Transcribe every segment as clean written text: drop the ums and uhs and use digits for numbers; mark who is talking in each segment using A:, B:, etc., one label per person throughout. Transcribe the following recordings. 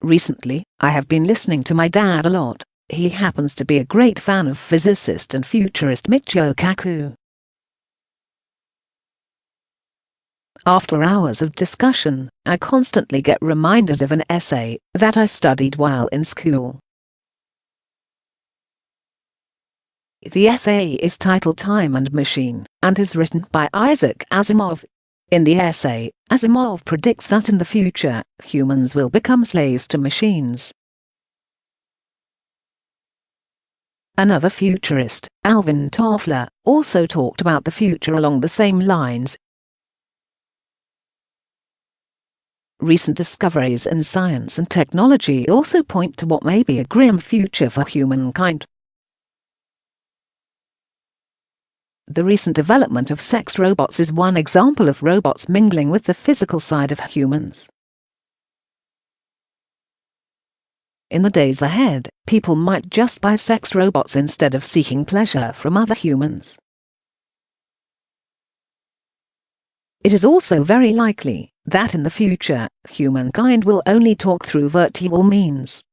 A: Recently, I have been listening to my dad a lot. He happens to be a great fan of physicist and futurist Michio Kaku. After hours of discussion, I constantly get reminded of an essay that I studied while in school. The essay is titled Time and Machine and is written by Isaac Asimov. In the essay, Asimov predicts that in the future, humans will become slaves to machines. Another futurist, Alvin Toffler, also talked about the future along the same lines. Recent discoveries in science and technology also point to what may be a grim future for humankind. The recent development of sex robots is one example of robots mingling with the physical side of humans. In the days ahead, people might just buy sex robots instead of seeking pleasure from other humans. It is also very likely that in the future, humankind will only talk through virtual means.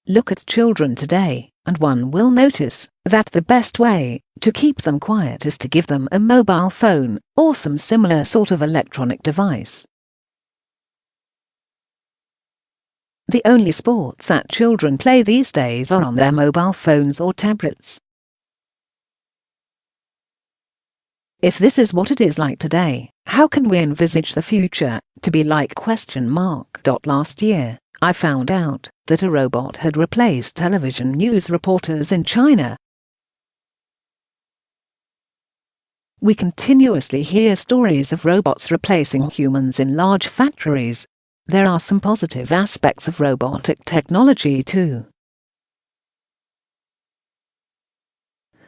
A: Look at children today, and one will notice that the best way to keep them quiet is to give them a mobile phone or some similar sort of electronic device. The only sports that children play these days are on their mobile phones or tablets. If this is what it is like today, how can we envisage the future to be like? Last year, I found out that a robot had replaced television news reporters in China. We continuously hear stories of robots replacing humans in large factories. There are some positive aspects of robotic technology too.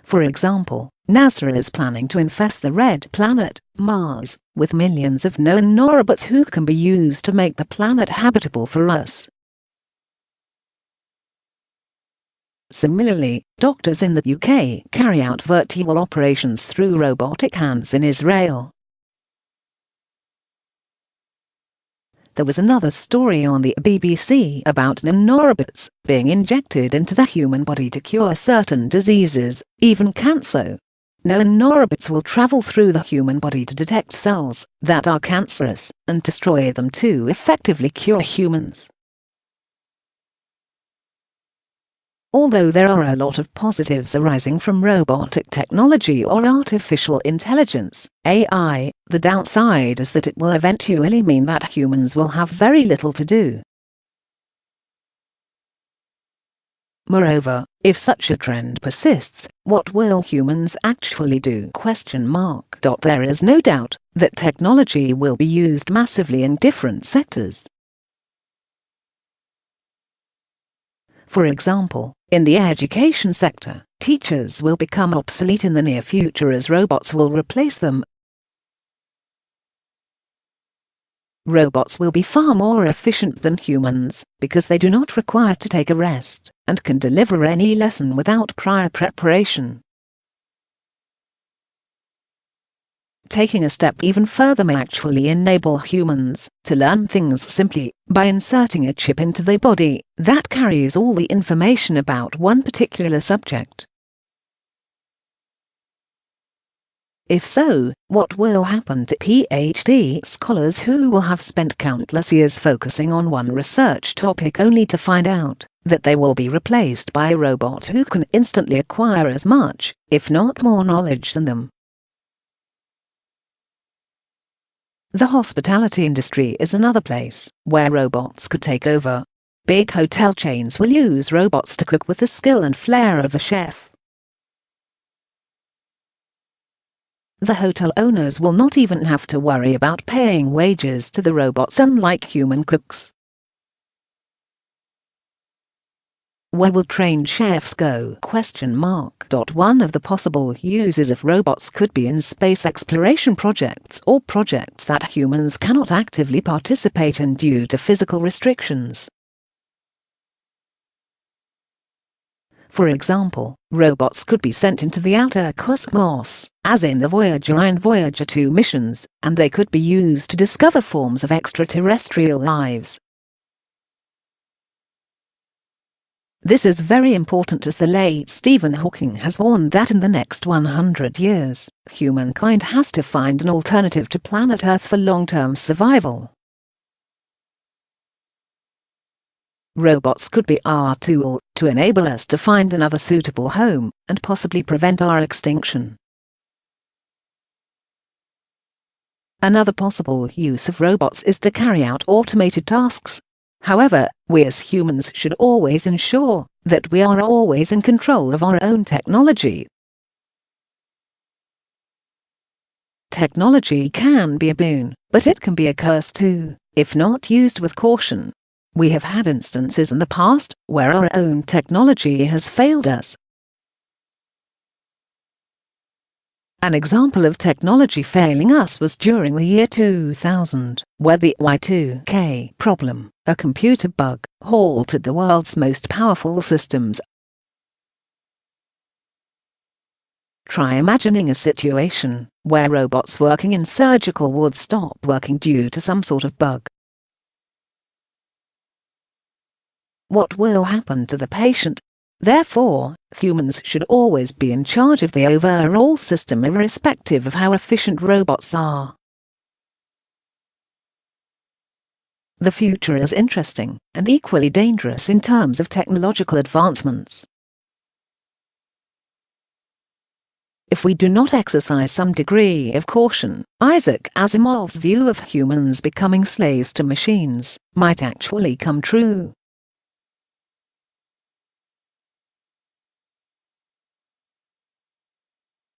A: For example, NASA is planning to infest the red planet, Mars, with millions of nanorobots who can be used to make the planet habitable for us. Similarly, doctors in the UK carry out virtual operations through robotic hands in Israel. There was another story on the BBC about nanorobots being injected into the human body to cure certain diseases, even cancer. Nanorobots will travel through the human body to detect cells that are cancerous and destroy them to effectively cure humans. Although there are a lot of positives arising from robotic technology or artificial intelligence, AI, the downside is that it will eventually mean that humans will have very little to do. Moreover, if such a trend persists, what will humans actually do? There is no doubt that technology will be used massively in different sectors. For example, in the education sector, teachers will become obsolete in the near future as robots will replace them. Robots will be far more efficient than humans because they do not require to take a rest and can deliver any lesson without prior preparation. Taking a step even further may actually enable humans to learn things simply by inserting a chip into their body that carries all the information about one particular subject. If so, what will happen to PhD scholars who will have spent countless years focusing on one research topic only to find out that they will be replaced by a robot who can instantly acquire as much, if not more knowledge than them? The hospitality industry is another place where robots could take over. Big hotel chains will use robots to cook with the skill and flair of a chef. The hotel owners will not even have to worry about paying wages to the robots, unlike human cooks. Where will trained chefs go? One of the possible uses of robots could be in space exploration projects or projects that humans cannot actively participate in due to physical restrictions. For example, robots could be sent into the outer cosmos, as in the Voyager and Voyager 2 missions, and they could be used to discover forms of extraterrestrial lives. This is very important, as the late Stephen Hawking has warned that in the next 100 years, humankind has to find an alternative to planet Earth for long-term survival. Robots could be our tool to enable us to find another suitable home, and possibly prevent our extinction. Another possible use of robots is to carry out automated tasks. However, we as humans should always ensure that we are always in control of our own technology. Technology can be a boon, but it can be a curse too, if not used with caution. We have had instances in the past where our own technology has failed us. An example of technology failing us was during the year 2000, where the Y2K problem, a computer bug, halted the world's most powerful systems. Try imagining a situation where robots working in surgical would stop working due to some sort of bug. What will happen to the patient? Therefore, humans should always be in charge of the overall system, irrespective of how efficient robots are. The future is interesting and equally dangerous in terms of technological advancements. If we do not exercise some degree of caution, Isaac Asimov's view of humans becoming slaves to machines might actually come true.